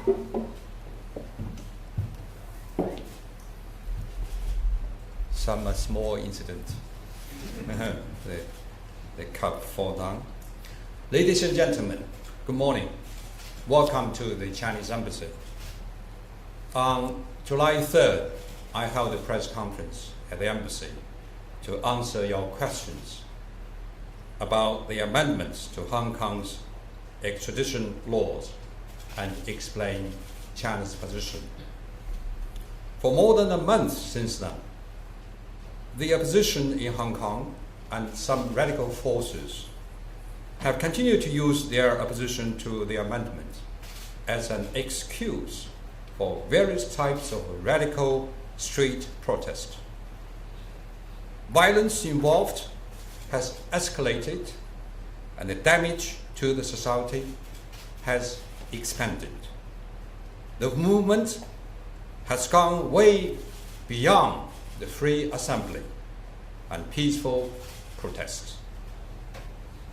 Some small incident. the cup fall down. Ladies and gentlemen, good morning. Welcome to the Chinese Embassy. On July 3rd, I held a press conference at the embassy to answer your questions about the amendments to Hong Kong's extradition laws and explain China's position. For more than a month since then, the opposition in Hong Kong and some radical forces have continued to use their opposition to the amendment as an excuse for various types of radical street protest. Violence involved has escalated and the damage to the society has expanded. The movement has gone way beyond the free assembly and peaceful protest.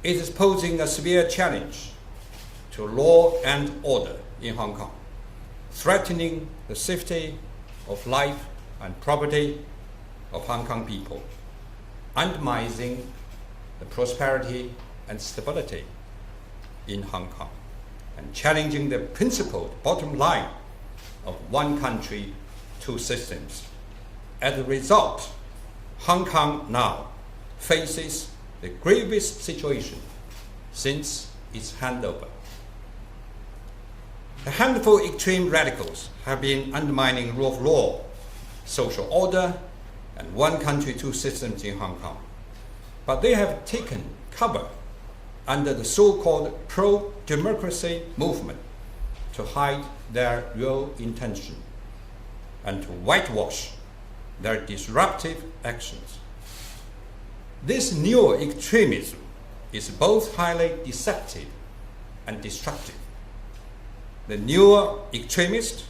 It is posing a severe challenge to law and order in Hong Kong, threatening the safety of life and property of Hong Kong people, undermining the prosperity and stability in Hong Kong, and challenging the principled bottom line of one country, two systems. As a result, Hong Kong now faces the gravest situation since its handover. A handful of extreme radicals have been undermining rule of law, social order, and one country, two systems in Hong Kong. But they have taken cover under the so-called pro-democracy movement to hide their real intention and to whitewash their disruptive actions. This new extremism is both highly deceptive and destructive. The newer extremists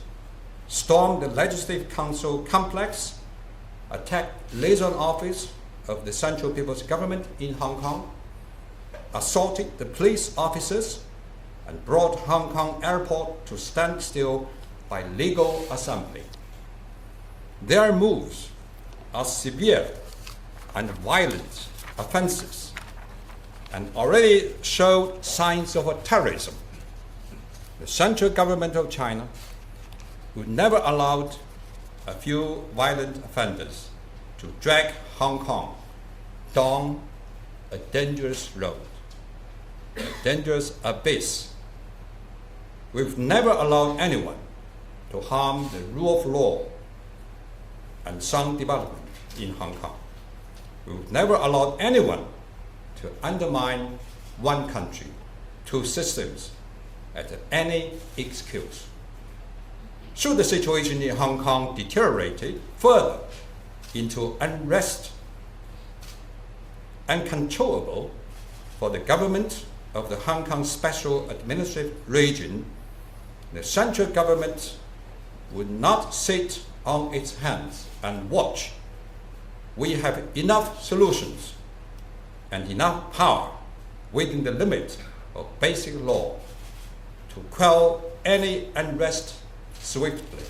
stormed the Legislative Council complex, attacked liaison office of the Central People's Government in Hong Kong, assaulted the police officers, and brought Hong Kong airport to standstill by legal assembly. Their moves are severe and violent offenses and already showed signs of terrorism. The central government of China would never allow a few violent offenders to drag Hong Kong down a dangerous road, a dangerous abyss. We've never allowed anyone to harm the rule of law and sound development in Hong Kong. We've never allowed anyone to undermine one country, two systems at any excuse. Should the situation in Hong Kong deteriorate further into unrest, uncontrollable for the government of the Hong Kong Special Administrative Region, the central government would not sit on its hands and watch. We have enough solutions and enough power within the limit of basic law to quell any unrest swiftly.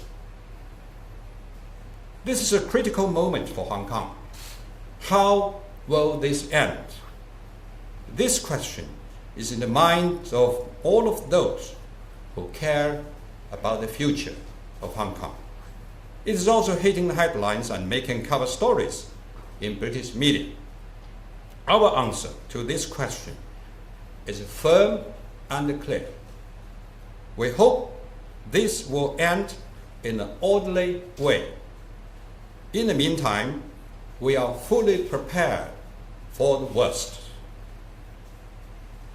This is a critical moment for Hong Kong. How will this end? This question is in the minds of all of those who care about the future of Hong Kong. It is also hitting the headlines and making cover stories in British media. Our answer to this question is firm and clear. We hope this will end in an orderly way. In the meantime, we are fully prepared for the worst.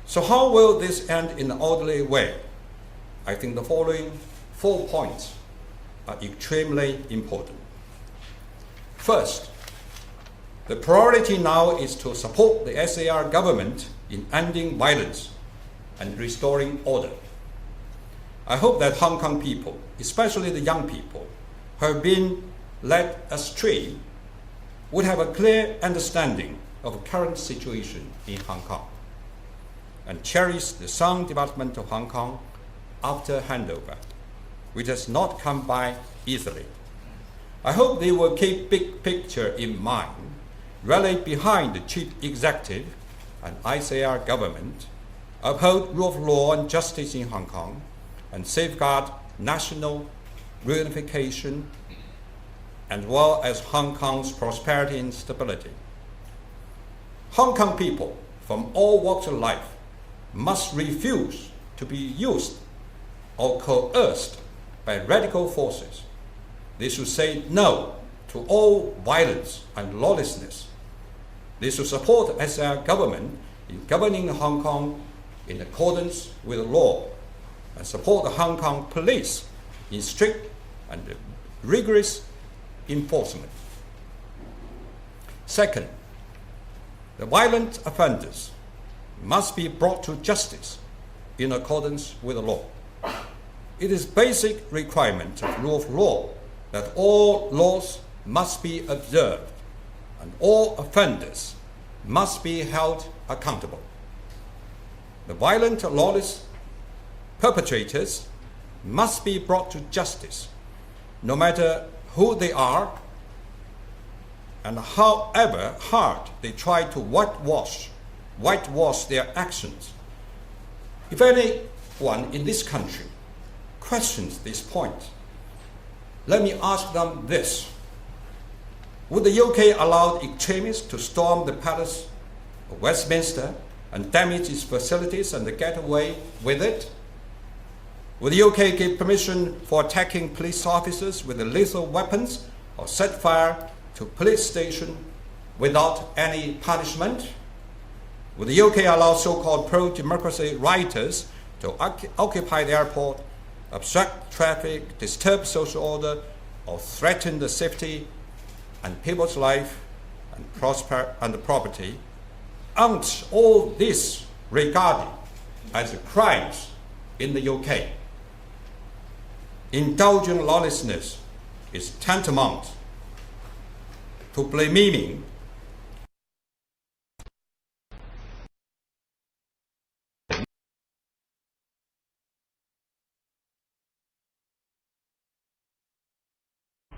So how will this end in an orderly way? I think the following 4 points are extremely important. First, the priority now is to support the SAR government in ending violence and restoring order. I hope that Hong Kong people, especially the young people who have been led astray, would have a clear understanding of the current situation in Hong Kong and cherish the sound development of Hong Kong after handover. which has not come by easily. I hope they will keep big picture in mind, rally behind the chief executive and ICAR government, uphold rule of law and justice in Hong Kong, and safeguard national reunification as well as Hong Kong's prosperity and stability. Hong Kong people from all walks of life must refuse to be used or coerced by radical forces. They should say no to all violence and lawlessness. They should support SAR government in governing Hong Kong in accordance with the law, and support the Hong Kong police in strict and rigorous enforcement. Second, the violent offenders must be brought to justice in accordance with the law. It is basic requirement of rule of law that all laws must be observed and all offenders must be held accountable. The violent or lawless perpetrators must be brought to justice, no matter who they are and however hard they try to whitewash their actions. If anyone in this country questions this point, let me ask them this: would the UK allow extremists to storm the Palace of Westminster and damage its facilities and get away with it? Would the UK give permission for attacking police officers with lethal weapons or set fire to police station without any punishment? Would the UK allow so-called pro-democracy rioters to occupy the airport, obstruct traffic, disturb social order, or threaten the safety and people's life and property? Aren't all this regarded as crimes in the UK? Indulging lawlessness is tantamount to blaming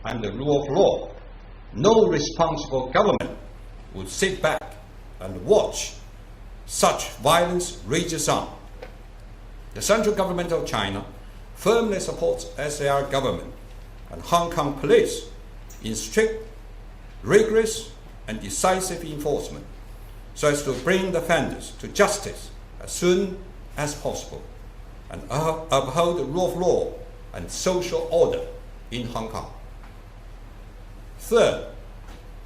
and the rule of law. No responsible government would sit back and watch such violence rages on. The central government of China firmly supports SAR government and Hong Kong police in strict, rigorous and decisive enforcement so as to bring the offenders to justice as soon as possible and uphold the rule of law and social order in Hong Kong. Third,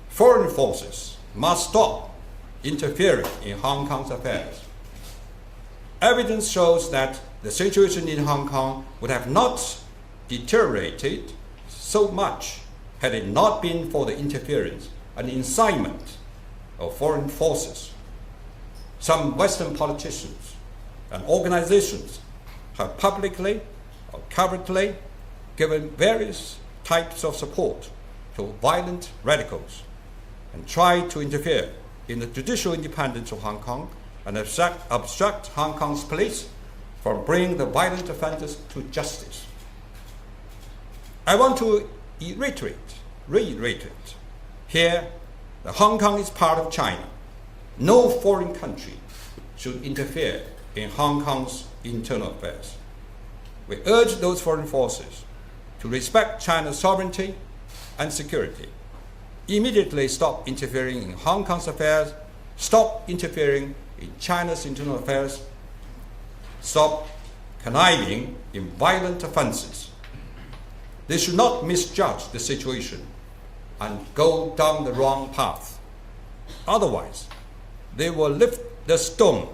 foreign forces must stop interfering in Hong Kong's affairs. Evidence shows that the situation in Hong Kong would have not deteriorated so much had it not been for the interference and incitement of foreign forces. Some Western politicians and organizations have publicly or covertly given various types of support to violent radicals and tried to interfere in the judicial independence of Hong Kong and obstruct Hong Kong's police from bringing the violent offenders to justice. I want to reiterate here that Hong Kong is part of China. No foreign country should interfere in Hong Kong's internal affairs. We urge those foreign forces to respect China's sovereignty and security, immediately stop interfering in Hong Kong's affairs, stop interfering in China's internal affairs, stop conniving in violent offenses. They should not misjudge the situation and go down the wrong path. Otherwise, they will lift the stone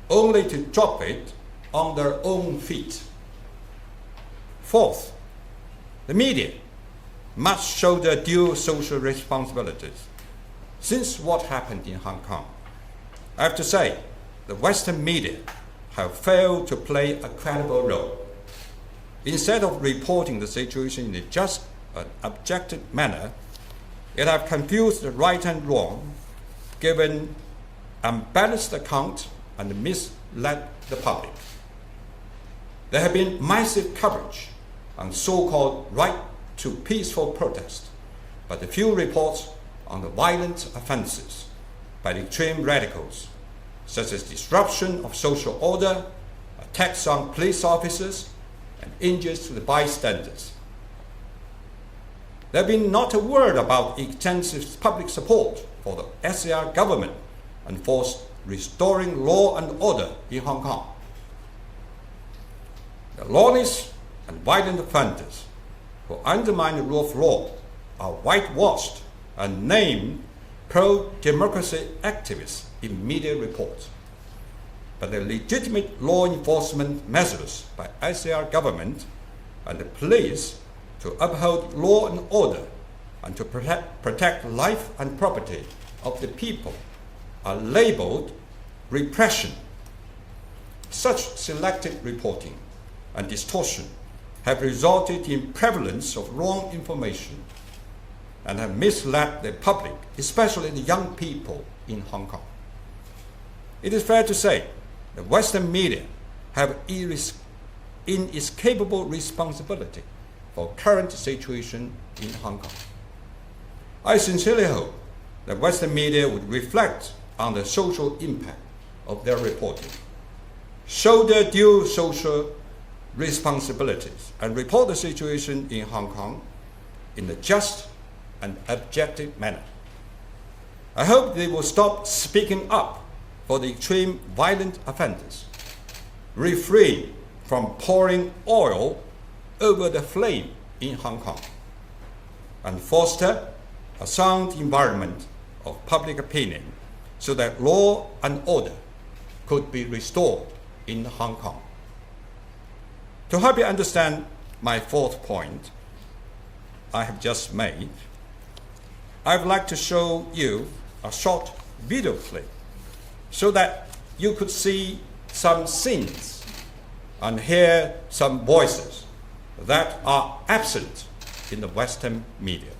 only to drop it on their own feet. Fourth, the media must show their due social responsibilities. Since what happened in Hong Kong, I have to say the Western media have failed to play a credible role. Instead of reporting the situation in a just and objective manner, it have confused the right and wrong, given unbalanced account and misled the public. There have been massive coverage on so-called right to peaceful protest, but the few reports on the violent offenses by the extreme radicals, such as disruption of social order, attacks on police officers, and injuries to the bystanders. There has been not a word about extensive public support for the SAR government and for restoring law and order in Hong Kong. The lawless and violent offenders who undermine the rule of law are whitewashed and named pro-democracy activists in media reports. But the legitimate law enforcement measures by SAR government and the police to uphold law and order and to protect life and property of the people are labeled repression. Such selective reporting and distortion have resulted in prevalence of wrong information and have misled the public, especially the young people in Hong Kong. It is fair to say that Western media have inescapable responsibility for current situation in Hong Kong. I sincerely hope that Western media would reflect on the social impact of their reporting, shoulder due social responsibilities, and report the situation in Hong Kong in a just and objective manner. I hope they will stop speaking up for the extreme violent offenders, refrain from pouring oil over the flame in Hong Kong, and foster a sound environment of public opinion so that law and order could be restored in Hong Kong. To help you understand my fourth point I have just made, I would like to show you a short video clip so that you could see some scenes and hear some voices that are absent in the Western media.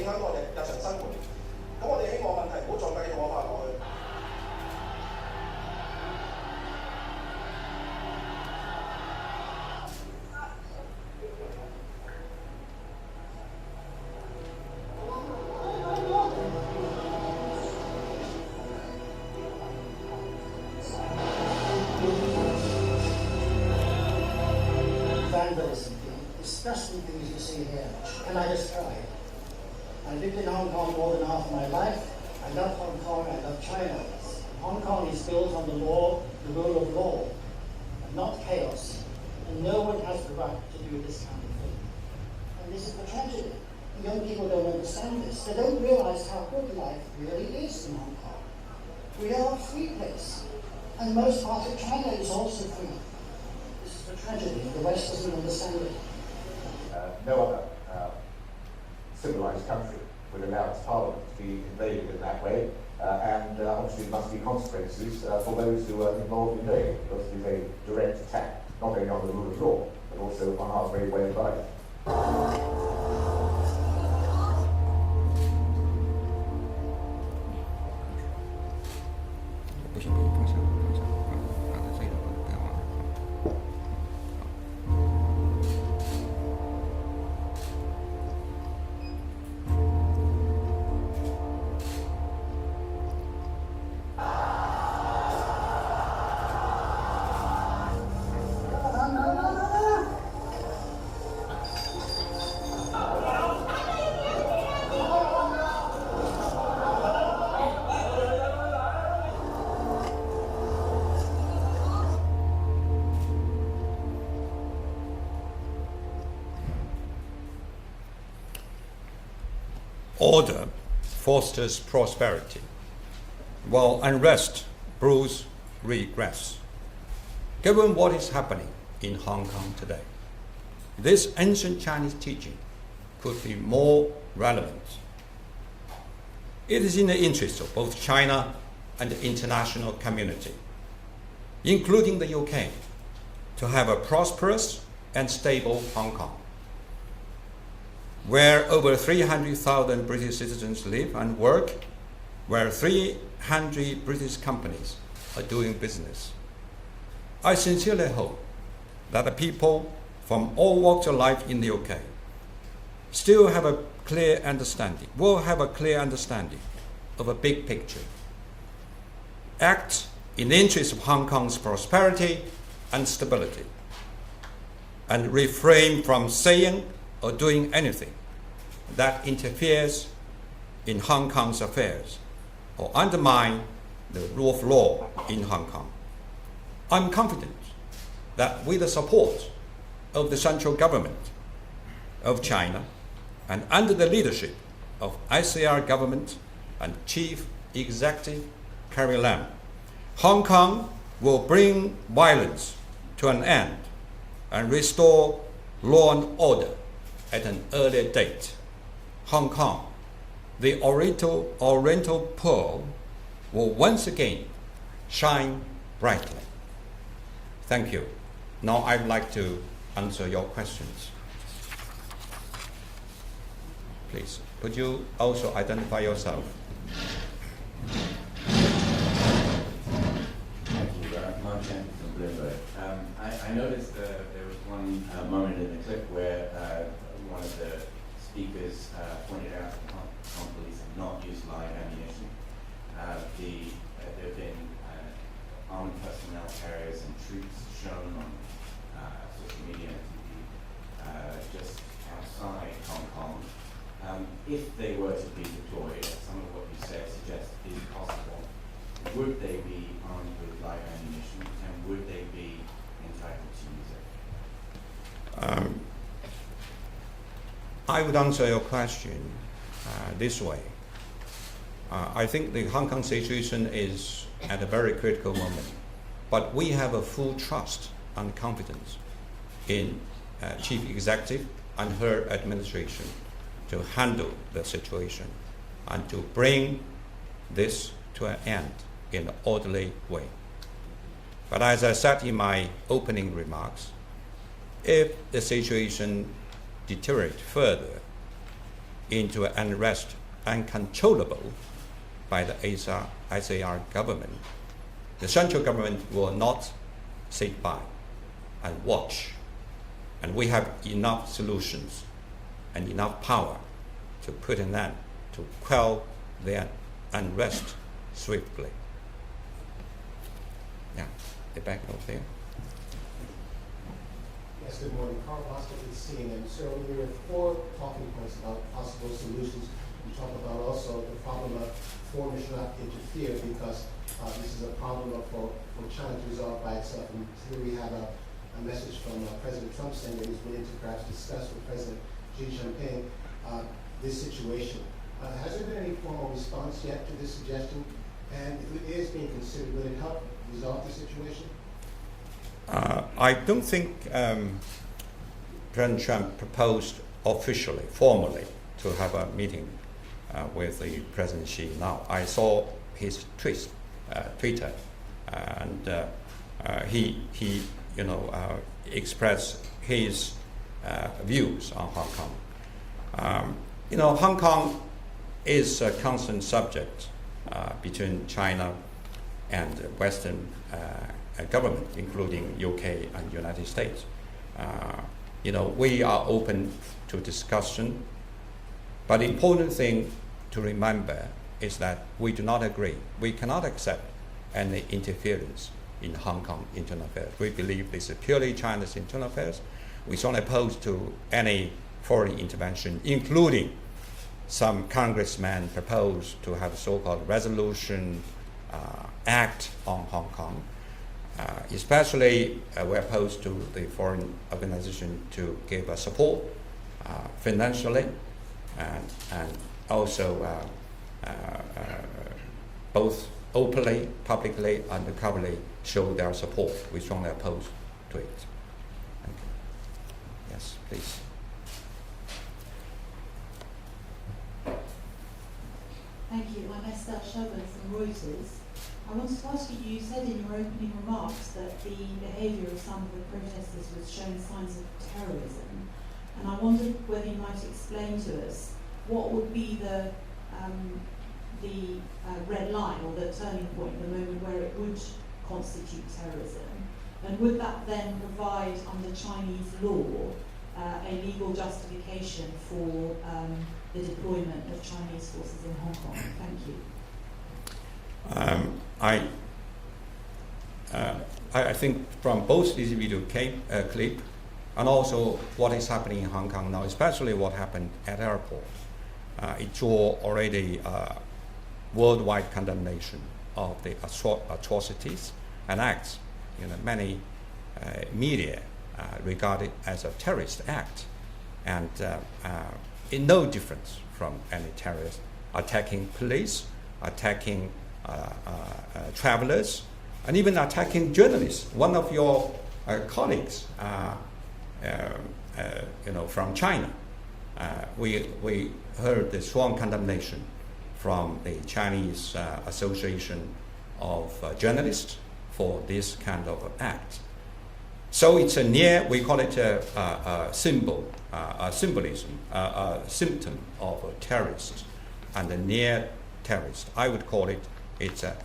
影響到我哋日常生活。咁我哋希望問題唔好再繼續惡化落去。Vandalism, disgusting things you see here, and I just cried. I lived in Hong Kong more than half my life. I love Hong Kong, I love China. Hong Kong is built on the law, the rule of law, and not chaos. And no one has the right to do this kind of thing. And this is the tragedy. Young people don't understand this. They don't realize how good life really is in Hong Kong. We are a free place. And most part of China is also free. This is the tragedy. The West doesn't understand it. No other civilized country would allow its parliament to be invaded in that way, and obviously there must be consequences for those who are involved in doing it, because it is a direct attack not only on the rule of law, but also on our very way of life. Order fosters prosperity, while unrest brews regress. Given what is happening in Hong Kong today, this ancient Chinese teaching could be more relevant. It is in the interest of both China and the international community, including the UK, to have a prosperous and stable Hong Kong, where over 300,000 British citizens live and work, where 300 British companies are doing business. I sincerely hope that the people from all walks of life in the UK still have a clear understanding, will have a clear understanding of a big picture. Act in the interest of Hong Kong's prosperity and stability, and refrain from saying or doing anything that interferes in Hong Kong's affairs or undermine the rule of law in Hong Kong. I'm confident that with the support of the central government of China and under the leadership of ICR government and Chief Executive Carrie Lam, Hong Kong will bring violence to an end and restore law and order at an earlier date. Hong Kong, the Oriental Pearl, will once again shine brightly. Thank you. Now I'd like to answer your questions. Please, could you also identify yourself? Thank you, Mark Shannon from Bloomberg. I noticed there was one moment in the clip where one of the speakers pointed out that Hong Kong police have not used live ammunition. There have been armed personnel carriers and troops shown on social media and TV just outside Hong Kong. If they were to be deployed, as some of what you said suggests is possible, would they be armed with live ammunition, and would they be entitled to use it? I would answer your question this way. I think the Hong Kong situation is at a very critical moment, but we have a full trust and confidence in Chief Executive and her administration to handle the situation and to bring this to an end in an orderly way. But as I said in my opening remarks, if the situation deteriorates further, into unrest uncontrollable by the SAR government, the central government will not sit by and watch. And we have enough solutions and enough power to put an end, to quell their unrest swiftly. Yeah, the back over there. Yes, good morning. Carl Bostic with CNN. Sir, when there are 4 talking points about possible solutions, you talk about also the problem of foreigners should not interfere because this is a problem for China to resolve by itself. And here we have a message from President Trump saying that he's willing to perhaps discuss with President Xi Jinping this situation. Has there been any formal response yet to this suggestion? And if it is being considered, will it help resolve the situation? I don't think President Trump proposed officially, formally, to have a meeting with the President Xi now. I saw his Twitter, and he expressed his views on Hong Kong. Hong Kong is a constant subject between China and Western government, including UK and United States. We are open to discussion, but the important thing to remember is that we do not agree. We cannot accept any interference in Hong Kong internal affairs. We believe this is purely China's internal affairs. We strongly oppose to any foreign intervention, including some congressmen proposed to have a so-called resolution act on Hong Kong. Especially, we're opposed to the foreign organization to give us support financially and also both openly, publicly, and covertly show their support. We strongly oppose to it. Thank you. Yes, please. Thank you. I'm Estelle Sherwood from Reuters. I wanted to ask you, you said in your opening remarks that the behaviour of some of the protesters was showing signs of terrorism, and I wondered whether you might explain to us what would be the red line or the turning point, the moment where it would constitute terrorism, and would that then provide under Chinese law a legal justification for the deployment of Chinese forces in Hong Kong? Thank you. I think from both this video clip and also what is happening in Hong Kong now, especially what happened at the airport, it draw already worldwide condemnation of the atrocities and acts. Many media regard it as a terrorist act, and in no difference from any terrorist attacking police, attacking travelers, and even attacking journalists. One of your colleagues, from China, we heard the strong condemnation from the Chinese Association of Journalists for this kind of act. So it's we call it a symbolism, a symptom of a terrorist and a near terrorist. I would call it's a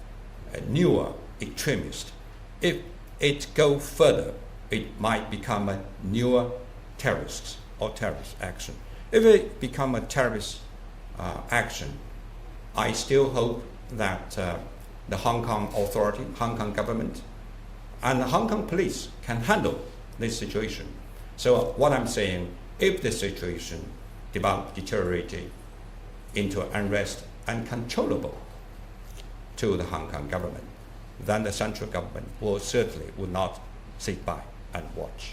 newer extremist. If it go further, it might become a newer terrorist or terrorist action. If it become a terrorist action, I still hope that the Hong Kong authority, Hong Kong government, and the Hong Kong police can handle this situation. So what I'm saying, if the situation deteriorated into unrest uncontrollable to the Hong Kong government, then the central government would not sit by and watch.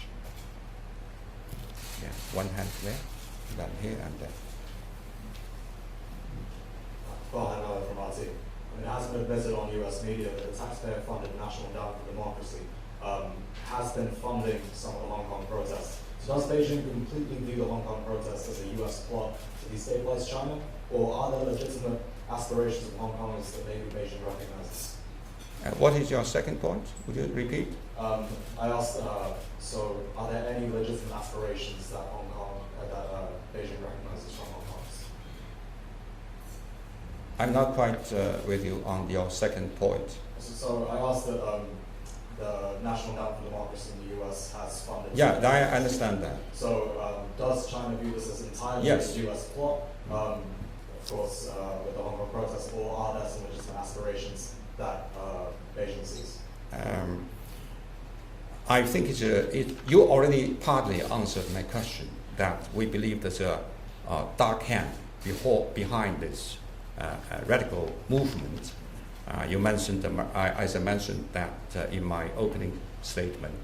Yeah, one hand there, then here and there. Farhan Ali from RT. It has been admitted on US media that the taxpayer-funded National Endowment for Democracy has been funding some of the Hong Kong protests. So does Beijing completely view the Hong Kong protests as a US plot to destabilize China, or are there legitimate aspirations of Hong Kongers that maybe Beijing recognizes? What is your second point? Would you repeat? I asked, so are there any legitimate aspirations that Beijing recognizes from Hong Kongers? I'm not quite with you on your second point. So I asked that the National Endowment for Democracy in the US has funded. Yeah, I understand that. So does China view this as entirely Yes. a US plot? Of course, with the Hong Kong protests, or are there some legitimate aspirations that Beijing sees? I think you already partly answered my question, that we believe there's a dark hand behind this radical movement. You mentioned, as I mentioned that in my opening statement,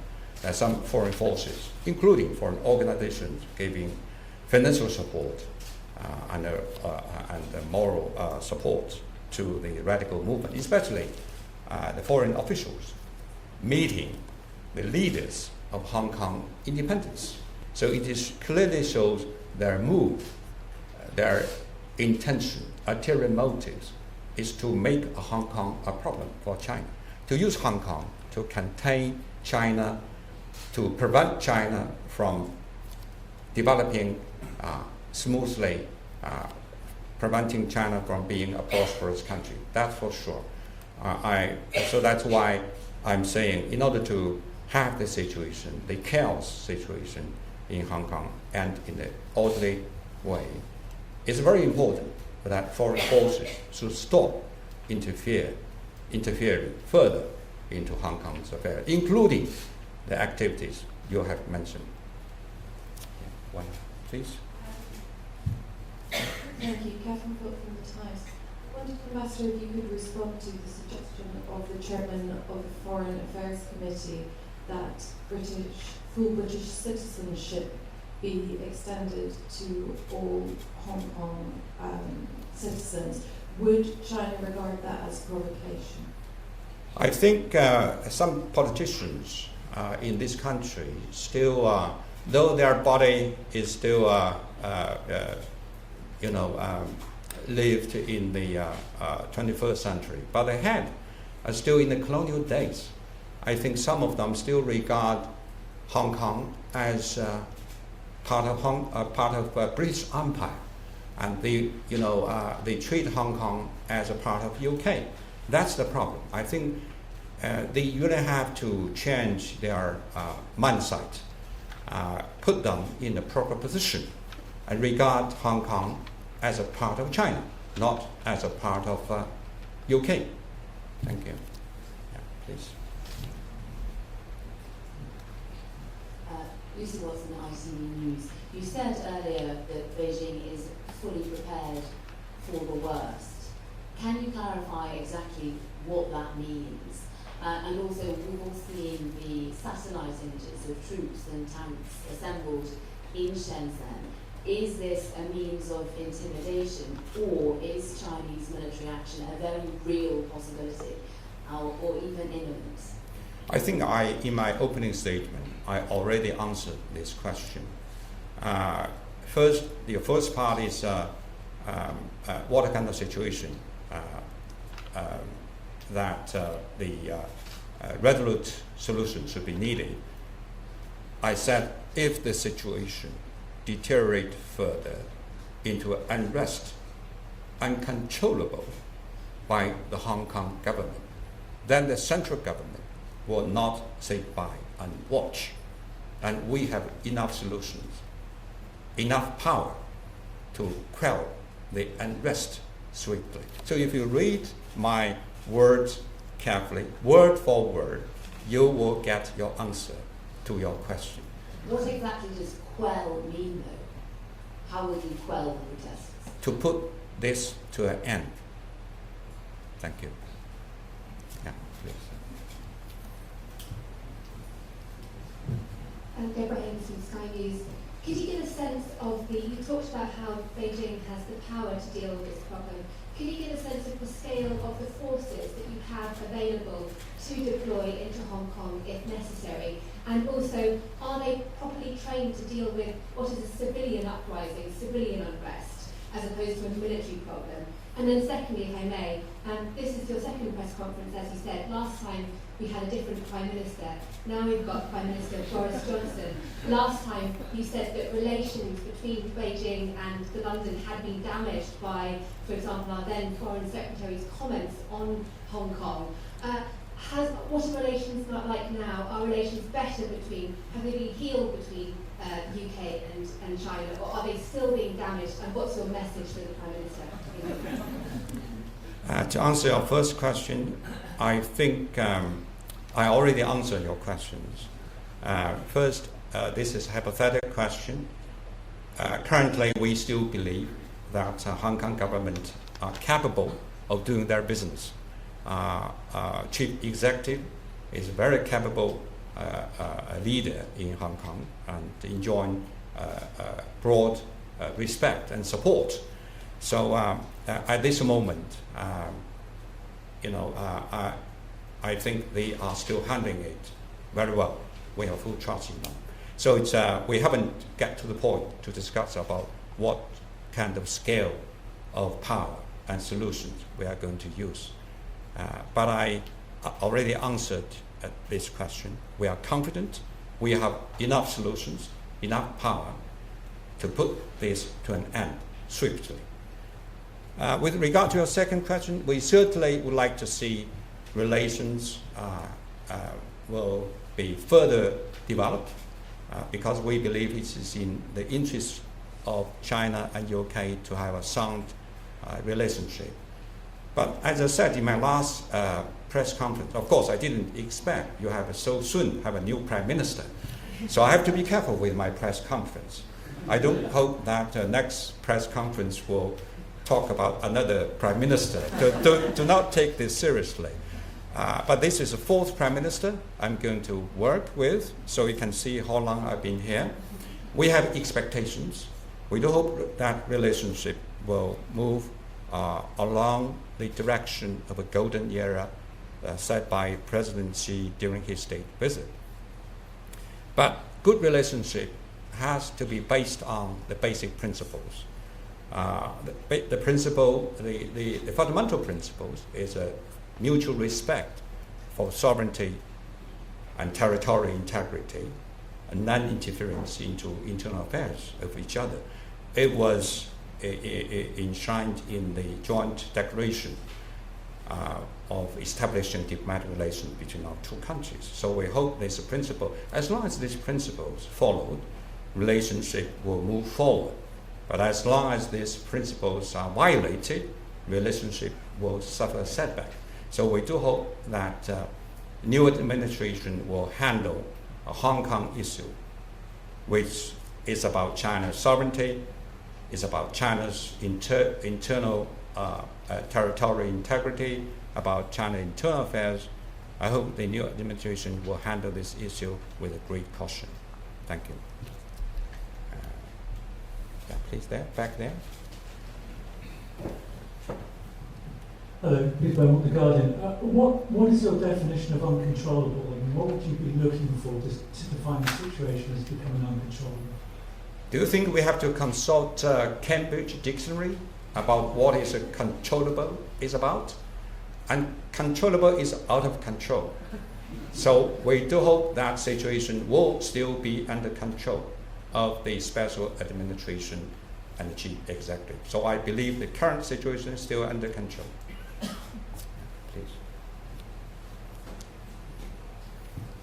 that some foreign forces, including foreign organizations, giving financial support and moral support to the radical movement, especially the foreign officials meeting the leaders of Hong Kong independence. So it is clearly shows their move, their intention, ulterior motives is to make Hong Kong a problem for China, to use Hong Kong to contain China, to prevent China from developing smoothly, preventing China from being a prosperous country. That's for sure. So that's why I'm saying, in order to have the situation, the chaos situation in Hong Kong and in an orderly way, it's very important that foreign forces should stop interfering further into Hong Kong's affairs, including the activities you have mentioned. One, please. Thank you. Catherine Foot from the Times. I wondered, Ambassador, if you could respond to the suggestion of the chairman of the Foreign Affairs Committee that full British citizenship be extended to all Hong Kong citizens. Would China regard that as provocation? I think some politicians in this country still, though their body is still, lived in the 21st century, but their head are still in the colonial days. I think some of them still regard Hong Kong as part of British Empire, and they treat Hong Kong as a part of UK. That's the problem. I think they really have to change their mindset, put them in the proper position, and regard Hong Kong as a part of China, not as a part of UK. Thank you. Yeah, please. Lucy Watson, ITV News. You said earlier that Beijing is fully prepared for the worst. Can you clarify exactly what that means? And also, we've all seen the satellite images of troops and tanks assembled in Shenzhen. Is this a means of intimidation, or is Chinese military action a very real possibility, or even imminent? I think in my opening statement, I already answered this question. First, the first part is what kind of situation that the resolute solution should be needed. I said if the situation deteriorates further into unrest, uncontrollable by the Hong Kong government, then the central government will not sit by and watch. And we have enough solutions, enough power to quell the unrest swiftly. So if you read my words carefully, word for word, you will get your answer to your question. What exactly does quell mean, though? How will you quell the protests? To put this to an end. Thank you. Yeah, please. Deborah Haynes from Sky News. Could you give a sense of you talked about how Beijing has the power to deal with this problem. Can you give a sense of the scale of the forces that you have available to deploy into Hong Kong if necessary? And also, are they properly trained to deal with what is a civilian uprising, civilian unrest, as opposed to a military problem? And then secondly, if I may, this is your second press conference, as you said. Last time we had a different Prime Minister. Now we've got Prime Minister Boris Johnson. Last time you said that relations between Beijing and London had been damaged by, for example, our then Foreign Secretary's comments on Hong Kong. What are relations like now? Are relations better have they been healed between UK and China, or are they still being damaged? And what's your message to the Prime Minister? To answer your first question, I think I already answered your questions. First, this is a hypothetical question. Currently, we still believe that Hong Kong government are capable of doing their business. Chief executive is a very capable leader in Hong Kong and enjoying broad respect and support. So at this moment, I think they are still handling it very well. We have full trust in them. So it's, we haven't get to the point to discuss about what kind of scale of power and solutions we are going to use. But I already answered this question. We are confident we have enough solutions, enough power to put this to an end swiftly. With regard to your second question, we certainly would like to see relations will be further developed because we believe it is in the interest of China and UK to have a sound relationship. But as I said in my last press conference, of course I didn't expect you have so soon have a new Prime Minister. So I have to be careful with my press conference. I don't hope that next press conference will talk about another Prime Minister. Do not take this seriously. But this is the fourth Prime Minister I'm going to work with, so you can see how long I've been here. We have expectations. We do hope that relationship will move along the direction of a golden era set by President Xi during his state visit. But good relationship has to be based on the basic principles. The fundamental principles is a mutual respect for sovereignty and territorial integrity and non-interference into internal affairs of each other. It was enshrined in the joint declaration of establishing diplomatic relations between our two countries. So we hope this principle, as long as these principles followed, relationship will move forward. But as long as these principles are violated, relationship will suffer a setback. So we do hope that new administration will handle a Hong Kong issue, which is about China's sovereignty, is about China's internal territorial integrity, about China's internal affairs. I hope the new administration will handle this issue with a great caution. Thank you. Yeah, please there, back there. Hello, Peter Beaumont, The Guardian. What is your definition of uncontrollable, and what would you be looking for to define the situation as becoming uncontrollable? Do you think we have to consult Cambridge Dictionary about what is controllable is about? Uncontrollable is out of control. So we do hope that situation will still be under control of the special administration and the chief executive. So I believe the current situation is still under control. Please.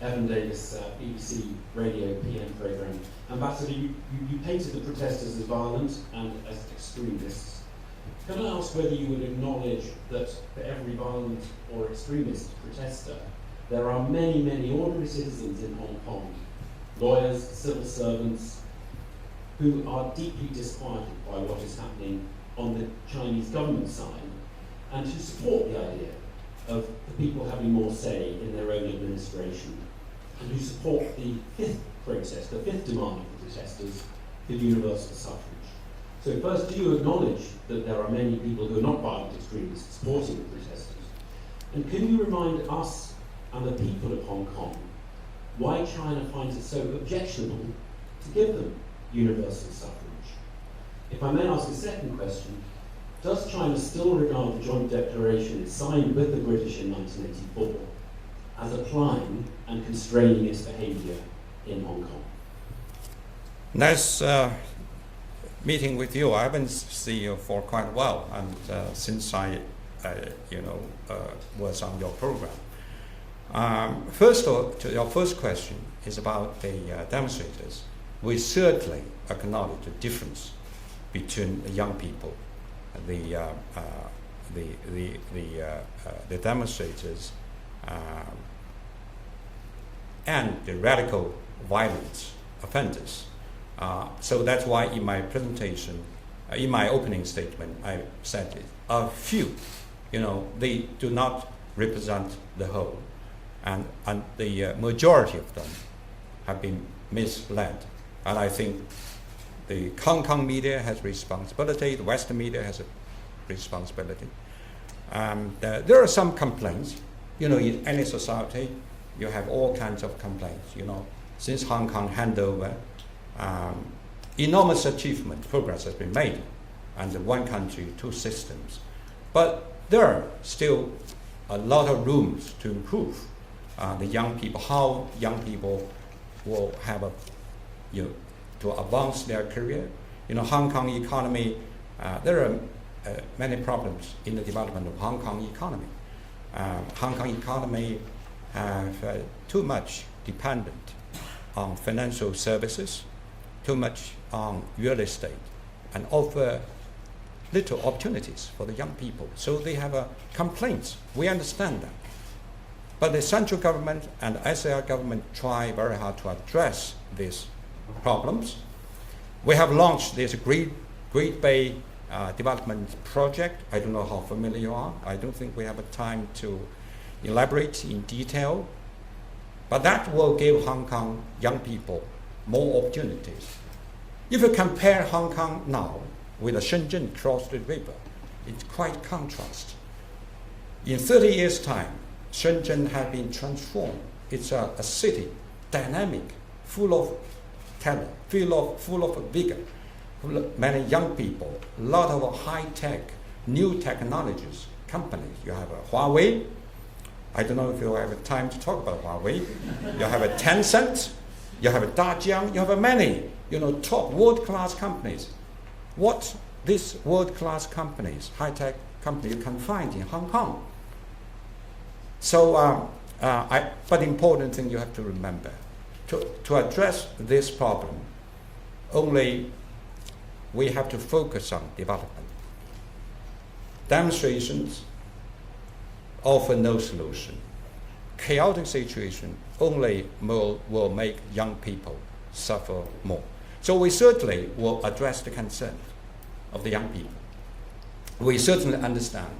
Evan Davis, BBC Radio PM programme. Ambassador, you painted the protesters as violent and as extremists. Can I ask whether you would acknowledge that for every violent or extremist protester, there are many, many ordinary citizens in Hong Kong, lawyers, civil servants, who are deeply disquieted by what is happening on the Chinese government side, and who support the idea of the people having more say in their own administration, and who support the fifth protest, the fifth demand of the protesters, for universal suffrage. So first, do you acknowledge that there are many people who are not violent extremists supporting the protesters? And can you remind us and the people of Hong Kong why China finds it so objectionable to give them universal suffrage? If I may ask a second question, does China still regard the joint declaration signed with the British in 1984 as applying and constraining its behaviour in Hong Kong? Nice meeting with you. I haven't seen you for quite a while, and since I was on your program. First of all, to your first question is about the demonstrators. We certainly acknowledge the difference between the young people, the demonstrators, and the radical violent offenders. So that's why in my presentation, in my opening statement, I said it. A few, they do not represent the whole, and the majority of them have been misled. And I think the Hong Kong media has responsibility, the Western media has a responsibility. There are some complaints. In any society, you have all kinds of complaints. Since Hong Kong handover, enormous achievement, progress has been made, and one country, two systems. But there are still a lot of rooms to improve. The young people, how young people will have to advance their career. Hong Kong economy, there are many problems in the development of Hong Kong economy. Hong Kong economy have too much dependent on financial services, too much on real estate, and offer little opportunities for the young people. So they have complaints. We understand that. But the central government and the SAR government try very hard to address these problems. We have launched this Great Bay development project. I don't know how familiar you are. I don't think we have a time to elaborate in detail. But that will give Hong Kong young people more opportunities. If you compare Hong Kong now with Shenzhen across the river, it's quite contrast. In 30 years' time, Shenzhen has been transformed. It's a city, dynamic, full of talent, full of vigor, full of many young people, a lot of high-tech, new technologies, companies. You have Huawei. I don't know if you have time to talk about Huawei. You have a Tencent. You have a Dajiang. You have many, top world-class companies. What these world-class companies, high-tech companies, you can find in Hong Kong. So, but the important thing you have to remember, to address this problem, only we have to focus on development. Demonstrations offer no solution. Chaotic situation only will make young people suffer more. So we certainly will address the concern of the young people. We certainly understand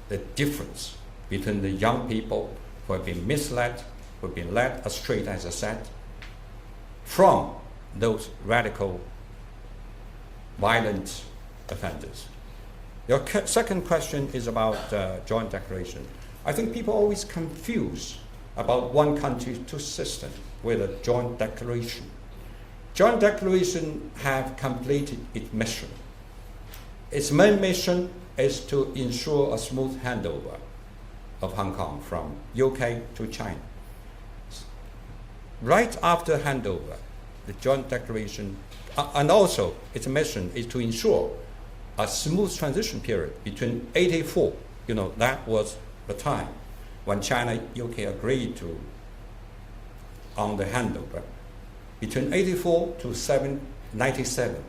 the difference between the young people who have been misled, who have been led astray, as I said, from those radical, violent offenders. Your second question is about joint declaration. I think people always confuse about one country, two systems with a joint declaration. Joint declaration have completed its mission. Its main mission is to ensure a smooth handover of Hong Kong from UK to China. Right after handover, the joint declaration, and also its mission is to ensure a smooth transition period between 84, that was the time when China, UK agreed on the handover. Between 84 to 97,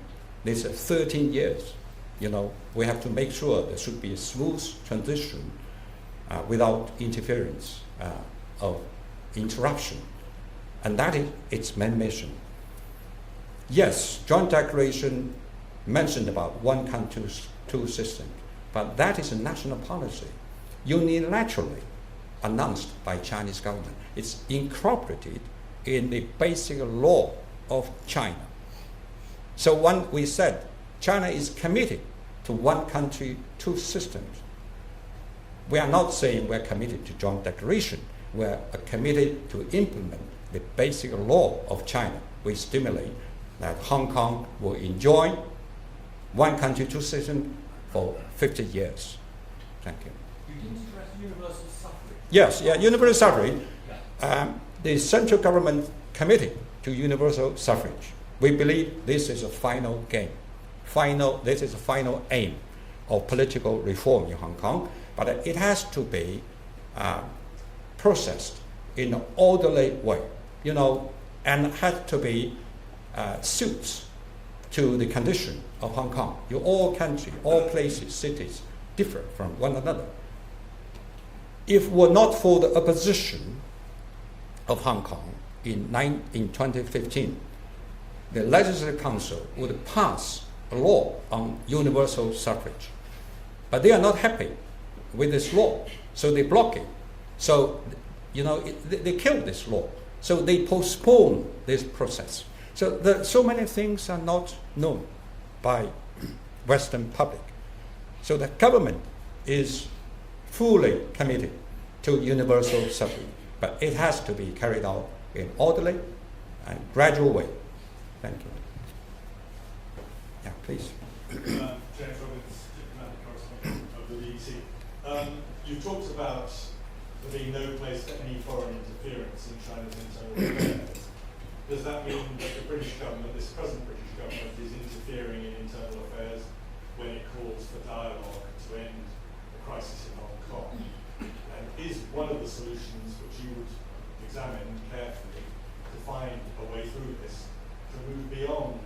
this is 13 years. We have to make sure there should be a smooth transition without interference of interruption. And that is its main mission. Yes, joint declaration mentioned about one country, two systems, but that is a national policy, unilaterally announced by Chinese government. It's incorporated in the basic law of China. So when we said China is committed to one country, two systems, we are not saying we're committed to joint declaration. We're committed to implement the basic law of China. We stimulate that Hong Kong will enjoy one country, two systems for 50 years. Thank you. You didn't stress universal suffrage. Yes, yeah, universal suffrage. The central government committed to universal suffrage. We believe this is a final game. This is a final aim of political reform in Hong Kong, but it has to be processed in an orderly way, and has to be suits to the condition of Hong Kong. All countries, all places, cities differ from one another. If it were not for the opposition of Hong Kong in 2015, the Legislative Council would pass a law on universal suffrage. But they are not happy with this law, so they block it. So, they killed this law. So they postpone this process. So many things are not known by Western public. So the government is fully committed to universal suffrage, but it has to be carried out in orderly and gradual way. Thank you. Yeah, please. James Robbins, diplomatic correspondent of the BBC. You've talked about there being no place for any foreign interference in China's internal affairs. Does that mean that the British government, this present British government, is interfering in internal affairs when it calls for dialogue to end the crisis in Hong Kong? And is one of the solutions which you would examine carefully to find a way through this, to move beyond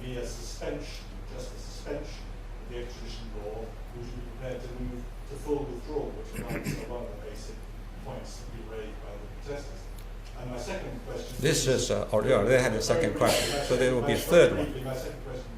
mere suspension, just the suspension of the extradition law? Would you be prepared to move to full withdrawal, which reminds me of one of the basic points that we raised by the protesters? And my second question... This is, they had a second question, so there will be a third one. My second question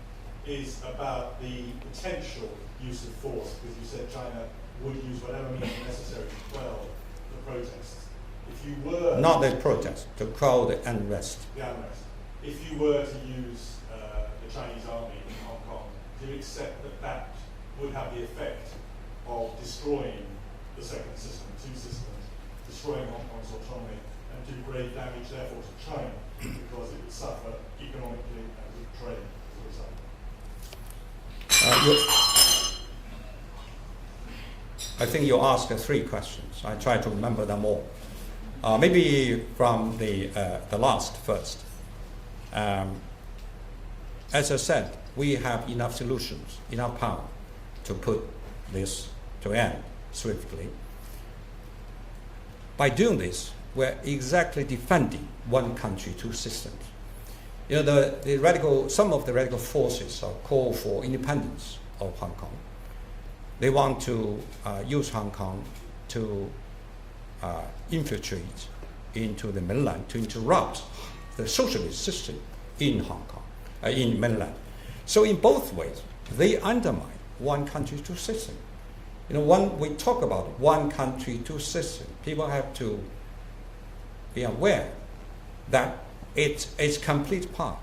is about the potential use of force, because you said China would use whatever means necessary to quell the protests. If you were... Not the protest, to quell the unrest. The unrest. If you were to use the Chinese army in Hong Kong, do you accept that that would have the effect of destroying the second system, two systems, destroying Hong Kong's autonomy, and do grave damage, therefore, to China, because it would suffer economically and with trade as a result? I think you asked 3 questions. I try to remember them all. Maybe from the last first. As I said, we have enough solutions, enough power to put this to end swiftly. By doing this, we're exactly defending one country, two systems. Some of the radical forces are call for independence of Hong Kong. They want to use Hong Kong to infiltrate into the mainland, to interrupt the socialist system in Hong Kong, in mainland. So in both ways, they undermine one country, two systems. When we talk about one country, two systems, people have to be aware that it's a complete part.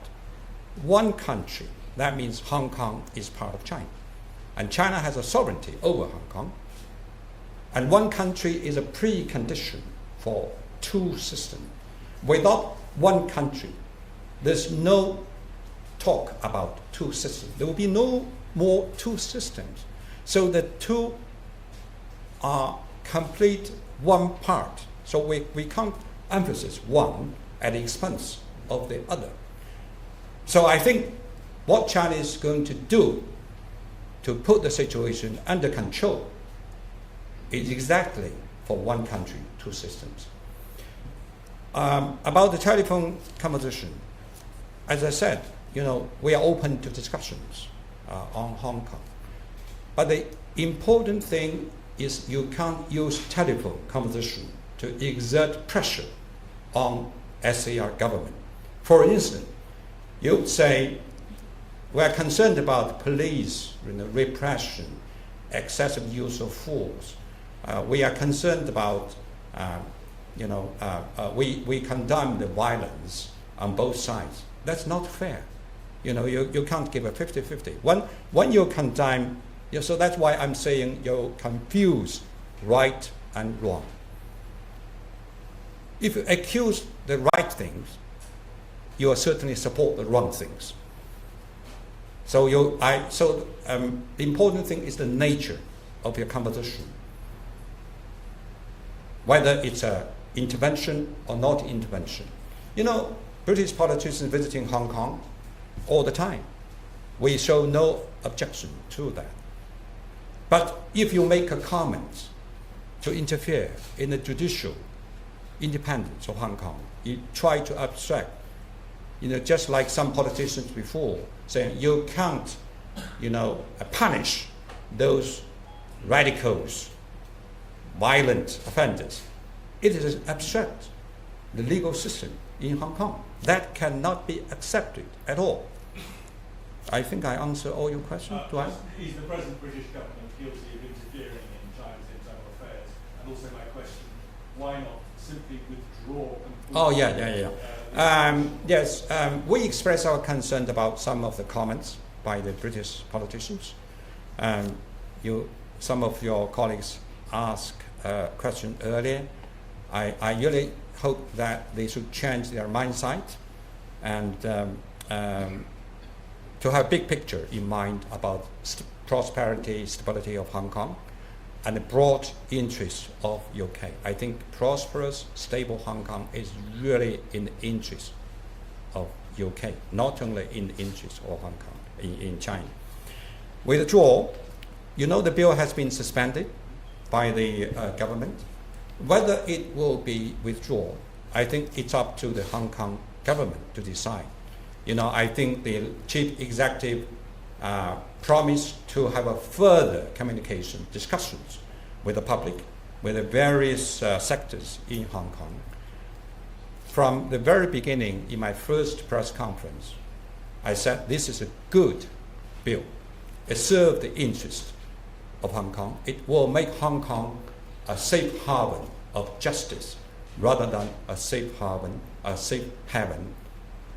One country, that means Hong Kong is part of China. And China has a sovereignty over Hong Kong. And one country is a precondition for two systems. Without one country, there's no talk about two systems. There will be no more two systems. So the two are complete one part. So we can't emphasize one at the expense of the other. So I think what China is going to do to put the situation under control is exactly for one country, two systems. About the telephone conversation, as I said, we are open to discussions on Hong Kong. But the important thing is you can't use telephone conversation to exert pressure on SAR government. For instance, you would say, we are concerned about police repression, excessive use of force. We are concerned about, we condemn the violence on both sides. That's not fair. You can't give a 50-50. When you condemn, so that's why I'm saying you confuse right and wrong. If you accuse the right things, you will certainly support the wrong things. So the important thing is the nature of your composition. Whether it's a intervention or not intervention. You know, British politicians visiting Hong Kong all the time. We show no objection to that. But if you make a comment to interfere in the judicial independence of Hong Kong, you try to abstract, you know, just like some politicians before, saying you can't, you know, punish those radicals, violent offenders. It is abstract, the legal system in Hong Kong. That cannot be accepted at all. I think I answered all your questions. Is the present British government guilty of interfering in China's internal affairs? And also my question, why not simply withdraw completely? Oh, yeah. Yes, we express our concern about some of the comments by the British politicians. Some of your colleagues asked a question earlier. I really hope that they should change their mindset and to have a big picture in mind about prosperity, stability of Hong Kong, and the broad interest of UK. I think prosperous, stable Hong Kong is really in the interest of UK, not only in the interest of Hong Kong, in China. Withdrawal, you know the bill has been suspended by the government. Whether it will be withdrawn, I think it's up to the Hong Kong government to decide. You know, I think the chief executive promised to have a further communication, discussions with the public, with the various sectors in Hong Kong. From the very beginning, in my first press conference, I said this is a good bill. It serves the interest of Hong Kong. It will make Hong Kong a safe haven of justice rather than a safe haven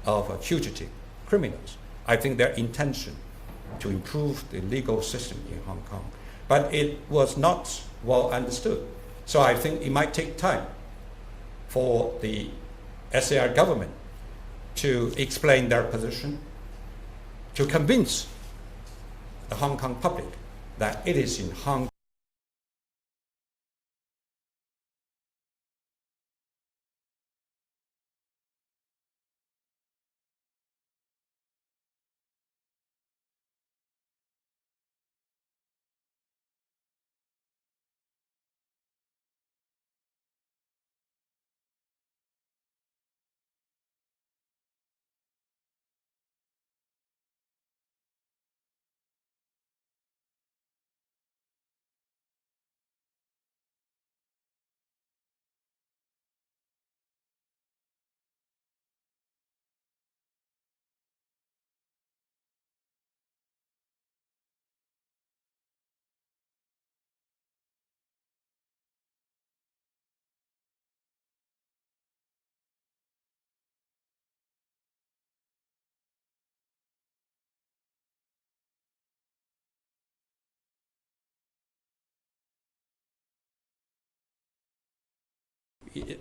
of fugitive criminals. I think their intention to improve the legal system in Hong Kong. But it was not well understood. So I think it might take time for the SAR government to explain their position, to convince the Hong Kong public that it is in Hong Kong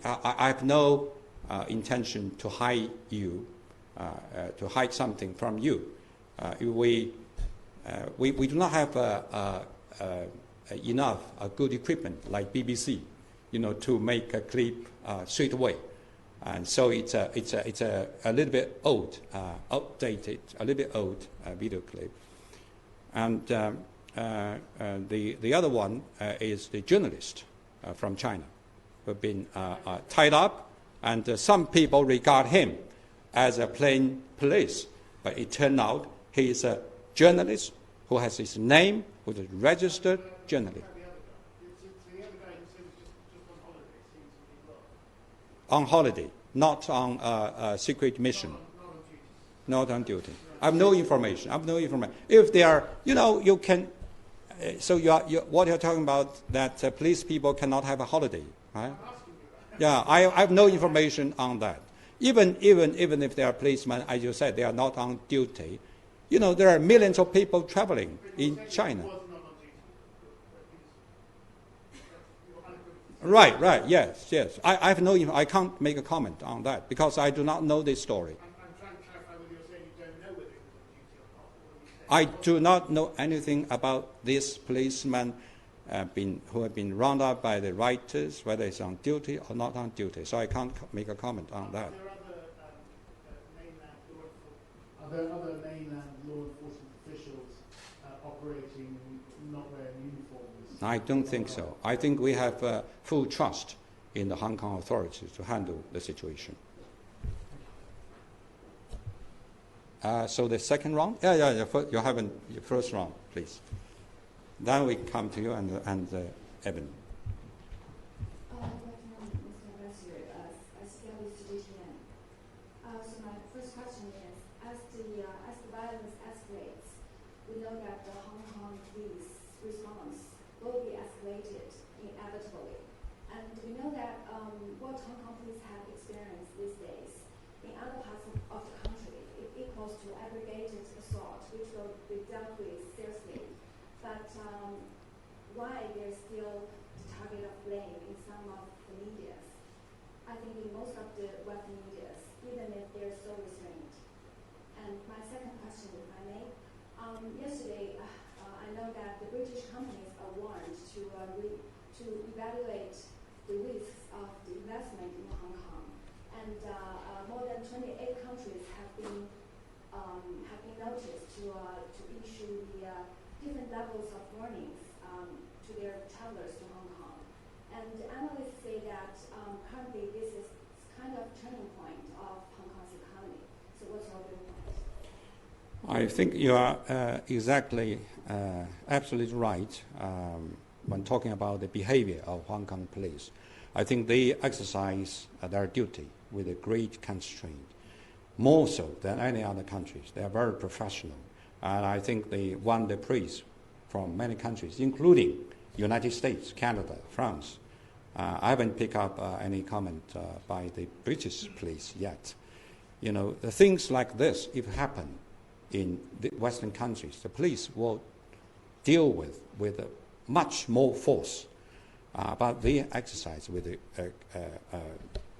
I have no intention to hide you, to hide something from you. We do not have enough good equipment like BBC, you know, to make a clip straight away, and so it's a little bit old, outdated, a little bit old video clip, and the other one is the journalist from China, who have been tied up, and some people regard him as a plain police, but it turned out he is a journalist who has his name, who is a registered journalist. On holiday, not on a secret mission. Not on duty. I have no information. If they are, you know, you can. So what you're talking about, that police people cannot have a holiday, right? Yeah, I have no information on that. Even if they are policemen, as you said, they are not on duty. You know, there are millions of people traveling in China. Right, yes. I have no, I can't make a comment on that because I do not know this story. I'm trying to clarify whether you're saying you don't know whether it was on duty or not, or whether you I do not know anything about this policeman who have been rounded up by the writers, whether it's on duty or not on duty. So I can't make a comment on that. Are there other mainland law enforcement officials operating not wearing uniforms? I don't think so. I think we have full trust in the Hong Kong authorities to handle the situation. So the second round? Yeah. You haven't your first round, please. Then we come to you and Evan. Good afternoon, Mr. Ambassador. Skelly Studitian. So my first question is, as the violence escalates, we know that the Hong Kong police response will be escalated inevitably. And we know that what Hong Kong police have experienced these days in other parts of the country, it equals to aggregated assault, which will be dealt with seriously. But why there's still the target of blame in some of the medias? I think in most of the Western medias, even if they're so restrained. And my second question, if I may, yesterday I know that the British companies are warned to evaluate the risks of the investment in Hong Kong, and more than 28 countries have been noticed to issue the different levels of warnings to their travelers to Hong Kong. And analysts say that currently this is kind of turning point of Hong Kong's economy. So what's your viewpoint? I think you are absolutely right when talking about the behavior of Hong Kong police. I think they exercise their duty with a great constraint, more so than any other countries. They are very professional. And I think they won the praise from many countries, including United States, Canada, France. I haven't picked up any comment by the British police yet. You know, the things like this, if happen in the Western countries, the police will deal with much more force, but they exercise with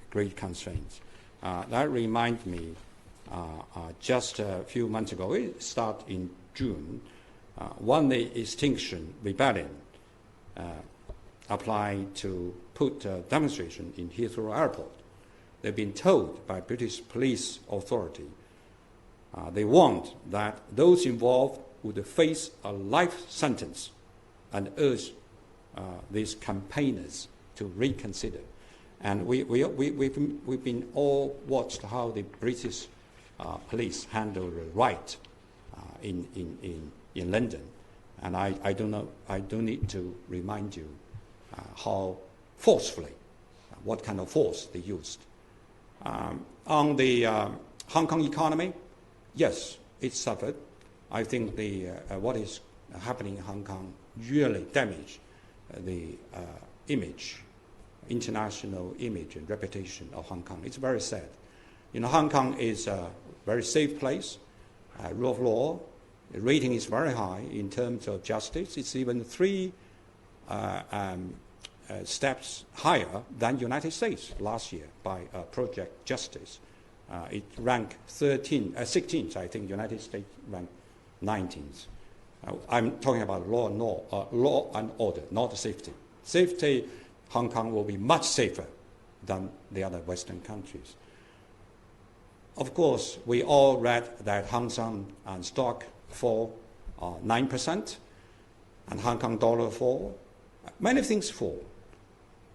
great constraints. That reminds me, just a few months ago, it started in June, when the Extinction Rebellion applied to put a demonstration in Heathrow Airport. They've been told by British police authority, they warned that those involved would face a life sentence and urged these campaigners to reconsider. And we've been all watched how the British police handle the riot in London, and I don't need to remind you how forcefully, what kind of force they used. On the Hong Kong economy, yes, it suffered. I think what is happening in Hong Kong really damaged the international image and reputation of Hong Kong. It's very sad. You know, Hong Kong is a very safe place, rule of law. The rating is very high in terms of justice. It's even 3 steps higher than United States last year by Project Justice. It ranked 16th, I think. United States ranked 19th. I'm talking about law and order, not safety. Safety, Hong Kong will be much safer than the other Western countries. Of course, we all read that Hang Seng and stock fall 9%, and Hong Kong dollar fall. Many things fall.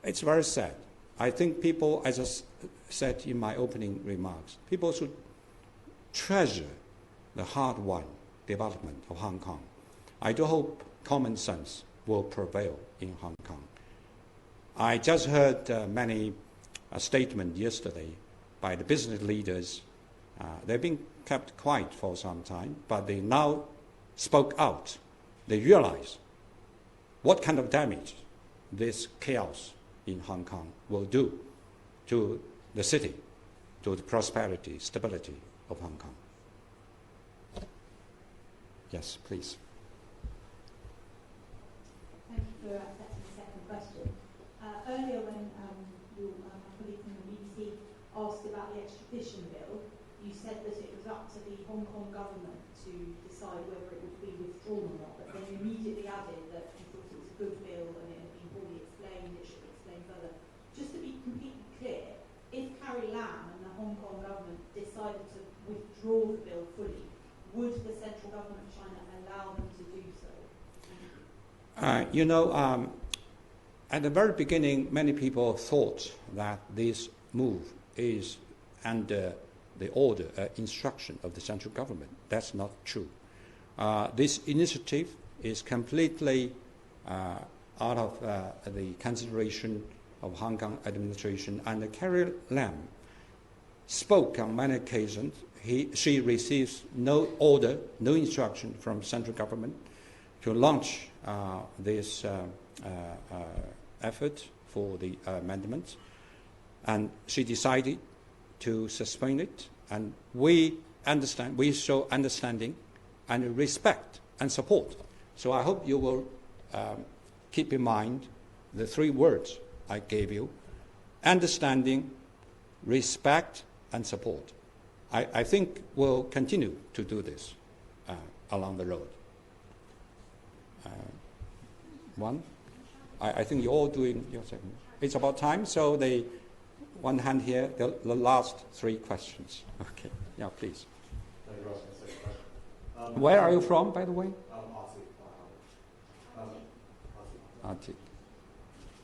It's very sad. I think people, as I said in my opening remarks, people should treasure the hard-won development of Hong Kong. I do hope common sense will prevail in Hong Kong. I just heard many statements yesterday by the business leaders. They've been kept quiet for some time, but they now spoke out. They realize what kind of damage this chaos in Hong Kong will do to the city, to the prosperity, stability of Hong Kong. Yes, please. Thank you for accepting the second question. Earlier when my colleague from the BBC asked about the extradition bill, you said said that it was up to the Hong Kong government to decide whether it would be withdrawn or not, but then you immediately added that you thought it was a good bill and it had been fully explained, it should be explained further. Just to be completely clear, if Carrie Lam and the Hong Kong government decided to withdraw the bill fully, would the central government of China allow them to do so? At the very beginning, many people thought that this move is under the order, instruction of the central government. That's not true. This initiative is completely out of the consideration of Hong Kong administration, and Carrie Lam spoke on many occasions. She receives no order, no instruction from central government to launch this effort for the amendment, and she decided to suspend it, and we show understanding and respect and support. So I hope you will keep in mind the 3 words I gave you: understanding, respect, and support. I think we'll continue to do this along the road. I think you're all doing your second. It's about time, so one hand here, the last 3 questions. Okay, yeah, please. Thank you, Ross. My second question. Where are you from, by the way? Artie.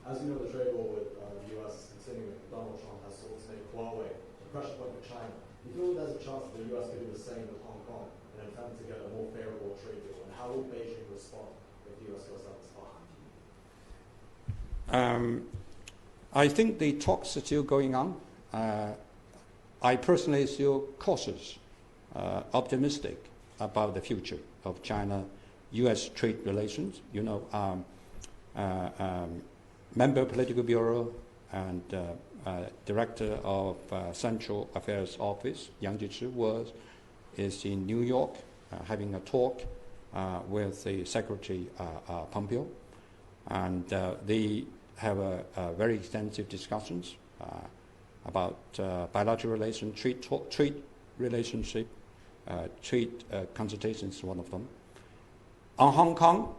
As you know, the trade war with the US is continuing. Donald Trump has sought to make Huawei a pressure point for China. Do you feel there's a chance that the US could do the same with Hong Kong in an attempt to get a more favorable trade deal? And how will Beijing respond if the US goes down this path? I think the talks are still going on. I personally still cautious, optimistic about the future of China-US trade relations. Member Political Bureau and Director of Central Affairs Office, Yang Jiechi, is in New York having a talk with the Secretary Pompeo, and they have a very extensive discussions about bilateral relations, trade relationship, trade consultations, one of them. On Hong Kong,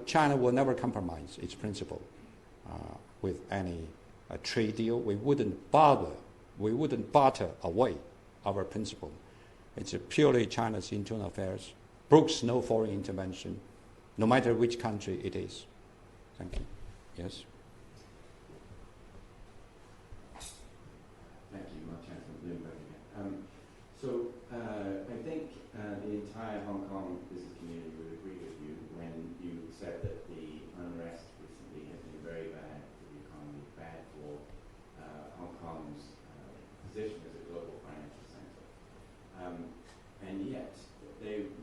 China will never compromise its principle with any trade deal. We wouldn't barter away our principle. It's purely China's internal affairs. Brooks no foreign intervention, no matter which country it is. Thank you. Yes. Thank you, Mark Chan from Bloomberg again. I think the entire Hong Kong business community would agree with you when you said that the unrest recently has been very bad for the economy, bad for Hong Kong's position as a global financial center. And yet,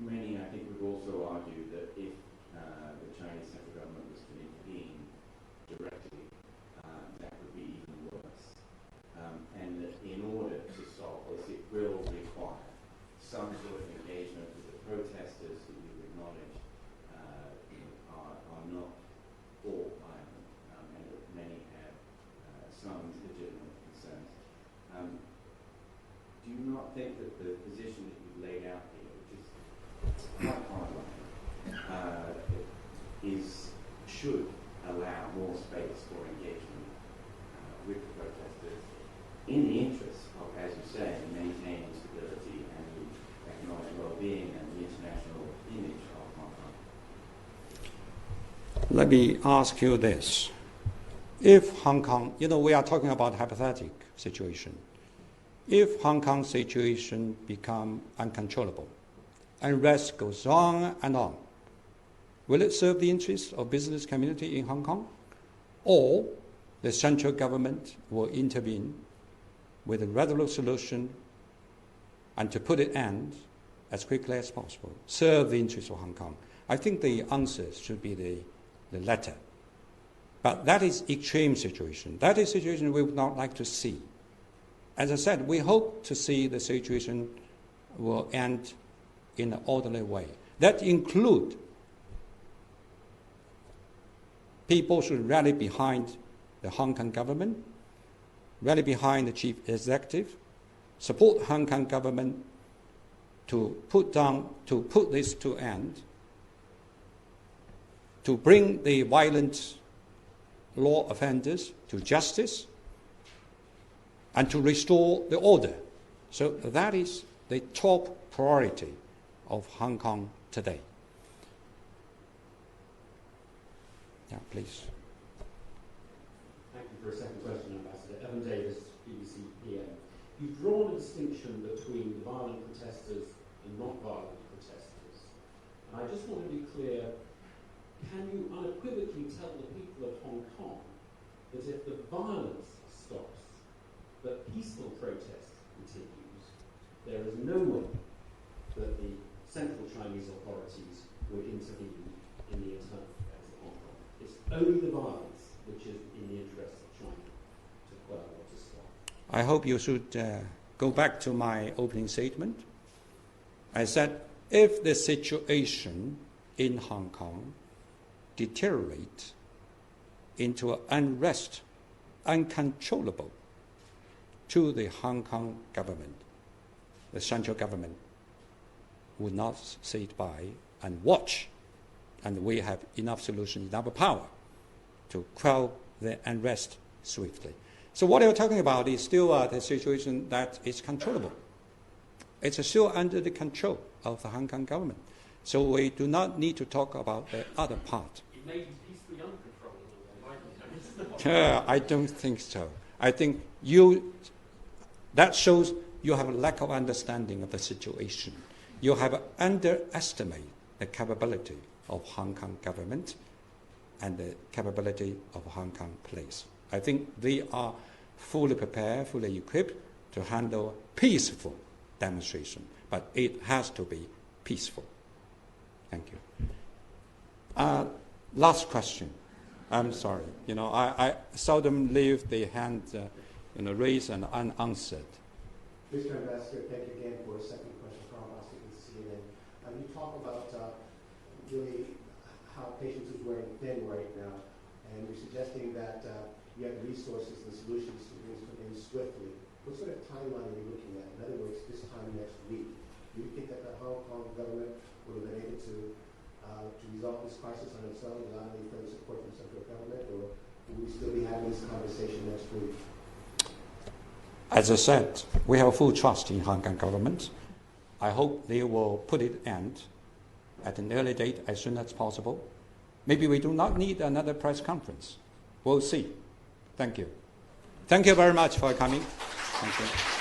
many, I think, would also argue that if the Chinese central government was to intervene directly, that would be even worse. And that in order to solve this, it will require some sort of engagement with the protesters who you acknowledge are not all violent, and that many have some legitimate concerns. Do you not think that the position that you've laid out here, which is quite hard, should allow more space for engagement with the protesters in the interest of, as you say, maintaining stability and the economic well-being and the international image of Hong Kong? Let me ask you this. If Hong Kong, we are talking about a hypothetical situation. If Hong Kong's situation become uncontrollable, unrest goes on and on, will it serve the interests of business community in Hong Kong? Or the central government will intervene with a resolute solution and to put it end as quickly as possible, serve the interests of Hong Kong? I think the answer should be the latter. But that is extreme situation. That is a situation we would not like to see. As I said, we hope to see the situation will end in an orderly way. That include people should rally behind the Hong Kong government, rally behind the chief executive, support Hong Kong government to put this to end, to bring the violent law offenders to justice, and to restore the order. So that is the top priority of Hong Kong today. Yeah, please. Thank you for a second question, Ambassador. Evan Davis, BBC PM. You've drawn a distinction between the violent protesters and non-violent protesters. And I just want to be clear, can you unequivocally tell the people of Hong Kong that if the violence stops, but peaceful protest continues, there is no way that the central Chinese authorities would intervene in the internal affairs of Hong Kong? It's only the violence which is in the interests of China to quell or to stop. I hope you should go back to my opening statement. I said, if the situation in Hong Kong deteriorates into an unrest, uncontrollable, to the Hong Kong government, the central government would not sit by and watch, and we have enough solutions, enough power to quell the unrest swiftly. So what you're talking about is still the situation that is controllable. It's still under the control of the Hong Kong government. So we do not need to talk about the other part. It may be peacefully uncontrollable. I don't think so. I think that shows you have a lack of understanding of the situation. You have underestimated the capability of Hong Kong government and the capability of Hong Kong police. I think they are fully prepared, fully equipped to handle peaceful demonstration, but it has to be peaceful. Thank you. Last question. I'm sorry. I seldom leave the hand raised and unanswered. Mr. Ambassador, thank you again for a second question from Ambassador in CNN. You talk about really how patience is wearing thin right now, and you're suggesting that you have the resources and solutions to bring something in swiftly. What sort of timeline are you looking at? In other words, this time next week, do you think that the Hong Kong government would have been able to resolve this crisis on its own without any further support from the central government, or will we still be having this conversation next week? As I said, we have full trust in Hong Kong government. I hope they will put it end at an early date as soon as possible. Maybe we do not need another press conference. We'll see. Thank you. Thank you very much for coming. Thank you.